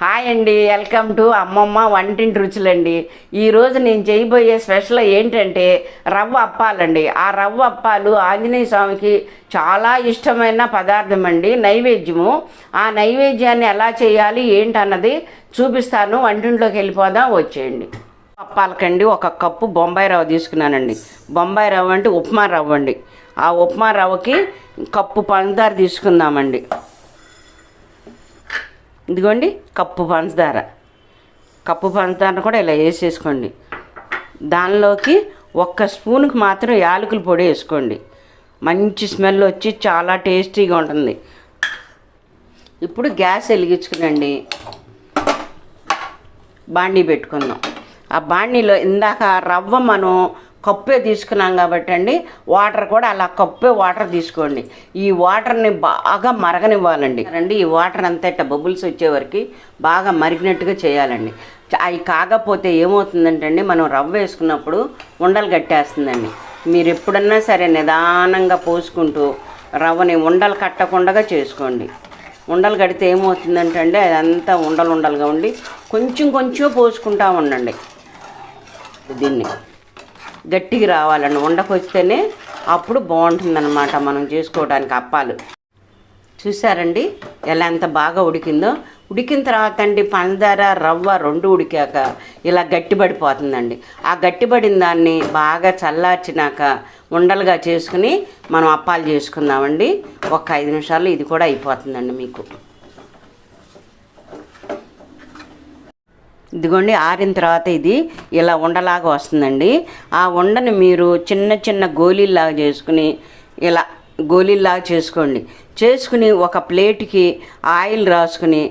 Hi అండి, welcome to అమ్మమ్మ వంటింటి రుచులండి. ఈరోజు నేను చేయబోయే స్పెషల్ ఏంటంటే రవ్వ అప్పాలండి. ఆ రవ్వ అప్పాలు ఆంజనేయ స్వామికి చాలా ఇష్టమైన పదార్థం అండి, నైవేద్యము. ఆ నైవేద్యాన్ని ఎలా చేయాలి ఏంటన్నది చూపిస్తాను. వంటింట్లోకి వెళ్ళిపోదాం, వచ్చేయండి. అప్పాలకండి ఒక కప్పు బొంబాయి రవ్వ తీసుకున్నానండి. బొంబాయి రవ్వ అంటే ఉప్మా రవ్వ అండి. ఆ ఉప్మా రవ్వకి కప్పు పంచదార తీసుకుందామండి. ఇదిగోండి కప్పు పంచదార కూడా ఇలా వేసేసుకోండి. దానిలోకి ఒక్క స్పూన్కి మాత్రం యాలకుల పొడి వేసుకోండి. మంచి స్మెల్ వచ్చి చాలా టేస్టీగా ఉంటుంది. ఇప్పుడు గ్యాస్ వెలిగించుకునండి, బాండీ పెట్టుకుందాం. ఆ బాండీలో ఇందాక రవ్వ మనం కప్పే తీసుకున్నాం కాబట్టి అండి, వాటర్ కూడా అలా కప్పే వాటర్ తీసుకోండి. ఈ వాటర్ని బాగా మరగనివ్వాలండి. ఈ వాటర్ అంతా ఇట్లా బబుల్స్ వచ్చేవరకు బాగా మరిగినట్టుగా చేయాలండి. అవి కాకపోతే ఏమవుతుందంటే అండి, మనం రవ్వ వేసుకున్నప్పుడు ఉండలు కట్టేస్తుందండి. మీరు ఎప్పుడన్నా సరే నిదానంగా పోసుకుంటూ రవ్వని ఉండలు కట్టకుండా చేసుకోండి. ఉండలు కడితే ఏమవుతుందంటే అండి, అదంతా ఉండలుగా ఉండి కొంచెం పోసుకుంటూ ఉండండి. దీన్ని గట్టిగా రావాలండి, ఉండకొస్తేనే అప్పుడు బాగుంటుందన్నమాట మనం చేసుకోవడానికి అప్పాలు. చూసారండి ఎలా ఎంత బాగా ఉడికిందో. ఉడికిన తర్వాత అండి పంచదార రవ్వ రెండు ఉడికాక ఇలా గట్టిపడిపోతుందండి. ఆ గట్టిపడిన దాన్ని బాగా చల్లార్చినాక ఉండలుగా చేసుకుని మనం అప్పాలు చేసుకుందామండి. ఒక 5 నిమిషాల్లో ఇది కూడా అయిపోతుందండి మీకు. ఇదిగోండి ఆరిన తర్వాత ఇది ఇలా ఉండలాగా వస్తుందండి. ఆ ఉండని మీరు చిన్న గోళీల్లాగా చేసుకుని ఇలా గోళీల్లాగా చేసుకుని ఒక ప్లేట్కి ఆయిల్ రాసుకుని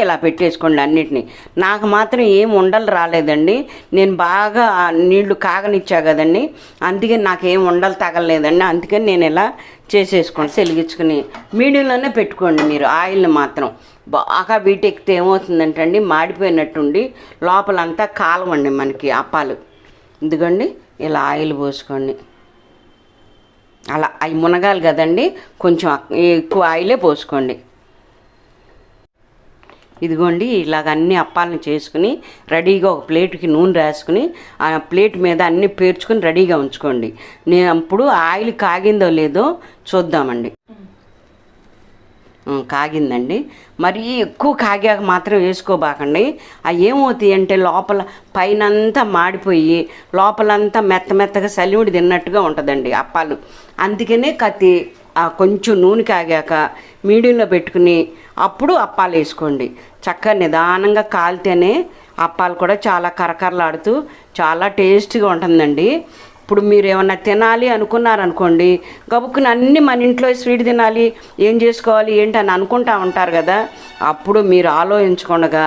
ఇలా పెట్టేసుకోండి అన్నిటినీ. నాకు మాత్రం ఏం ఉండలు రాలేదండి. నేను బాగా నీళ్లు కాగనిచ్చా కదండి, అందుకని నాకేం ఉండలు తగలలేదండి. అందుకని నేను ఇలా చేసేసుకోండి. వెలిగించుకుని మీడియంలోనే పెట్టుకోండి మీరు. ఆయిల్ని మాత్రం బాగా వీటెక్కితే ఏమవుతుందంటే అండి, మాడిపోయినట్టుండి లోపలంతా కాలవండి మనకి అప్పాలు. ఇదిగోండి ఇలా ఆయిల్ పోసుకోండి. అలా అవి మునగాలి కదండి, కొంచెం ఎక్కువ ఆయిలే పోసుకోండి. ఇదిగోండి ఇలాగ అన్ని అప్పాలను చేసుకుని రెడీగా ఒక ప్లేట్కి నూనె రాసుకుని ఆ ప్లేట్ మీద అన్నీ పేర్చుకుని రెడీగా ఉంచుకోండి. నేను అప్పుడు ఆయిల్ కాగిందో లేదో చూద్దామండి. కాగిందండి. మరీ ఎక్కువ కాగాక మాత్రం వేసుకోబాకండి. అవి ఏమవుతాయి అంటే లోపల పైనంతా మాడిపోయి లోపలంతా మెత్తగా సలివిడి తిన్నట్టుగా ఉంటుందండి అప్పాలు. అందుకనే కొంచెం నూనె కాగాక మీడియంలో పెట్టుకుని అప్పుడు అప్పాలు వేసుకోండి. చక్కగా నిదానంగా కాలితేనే అప్పాలు కూడా చాలా కరకరలాడుతూ చాలా టేస్టీగా ఉంటుందండి. ఇప్పుడు మీరు ఏమన్నా తినాలి అనుకున్నారనుకోండి, గబుక్కుని అన్నీ మన ఇంట్లో స్వీట్ తినాలి, ఏం చేసుకోవాలి ఏంటని అనుకుంటా ఉంటారు కదా, అప్పుడు మీరు ఆలోచించకుండా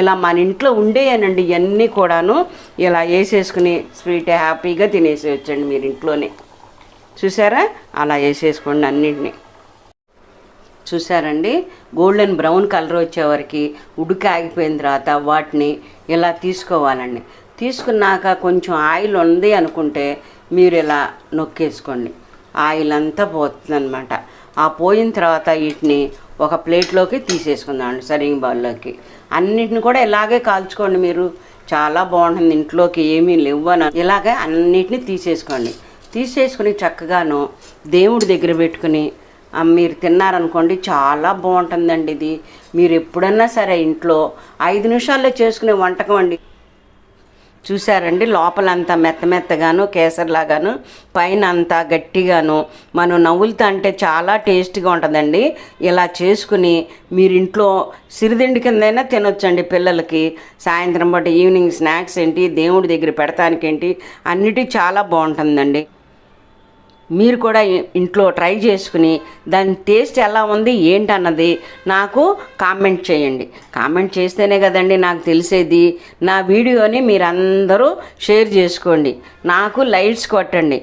ఇలా మన ఇంట్లో ఉండేయనండి ఇవన్నీ కూడాను ఇలా వేసేసుకుని స్వీట్ హ్యాపీగా తినేసేయచ్చండి మీరు ఇంట్లోనే. చూసారా అలా వేసేసుకోండి అన్నింటినీ. చూసారండి గోల్డెన్ బ్రౌన్ కలర్ వచ్చేవరకు ఉడికి ఆగిపోయిన తర్వాత వాటిని ఇలా తీసుకోవాలండి. తీసుకున్నాక కొంచెం ఆయిల్ ఉంది అనుకుంటే మీరు ఇలా నొక్కేసుకోండి. ఆయిల్ అంతా పోతుందన్నమాట. ఆ పోయిన తర్వాత వీటిని ఒక ప్లేట్లోకి తీసేసుకుందామండి, సర్వింగ్ బౌల్లోకి. అన్నిటిని కూడా ఇలాగే కాల్చుకోండి మీరు, చాలా బాగుంటుంది. ఇంట్లోకి ఏమీ లేవని ఇలాగే అన్నిటిని తీసేసుకుని చక్కగాను దేవుడి దగ్గర పెట్టుకుని మీరు తిన్నారనుకోండి, చాలా బాగుంటుందండి ఇది. మీరు ఎప్పుడన్నా సరే ఇంట్లో 5 నిమిషాల్లో చేసుకునే వంటకం అండి. చూసారండి లోపలంతా మెత్తగాను కేసరిలాగాను పైన అంతా గట్టిగాను మనం నవ్వులుతా అంటే చాలా టేస్ట్గా ఉంటుందండి. ఇలా చేసుకుని మీరు ఇంట్లో సిరిదిండి కిందైనా తినొచ్చండి పిల్లలకి. సాయంత్రం పూట ఈవినింగ్ స్నాక్స్ ఏంటి, దేవుడి దగ్గర పెడతానికి ఏంటి, అన్నిటి చాలా బాగుంటుందండి. మీరు కూడా ఇంట్లో ట్రై చేసుకుని దాని టేస్ట్ ఎలా ఉంది ఏంటన్నది నాకు కామెంట్ చేయండి. కామెంట్ చేస్తేనే కదండి నాకు తెలిసేది. నా వీడియోని మీరందరూ షేర్ చేసుకోండి, నాకు లైక్స్ కొట్టండి.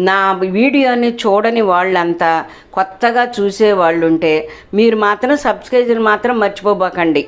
నా వీడియోని చూడని వాళ్ళంతా కొత్తగా చూసే వాళ్ళు ఉంటే మీరు మాత్రం సబ్స్క్రైబ్ మాత్రం మర్చిపోబాకండి.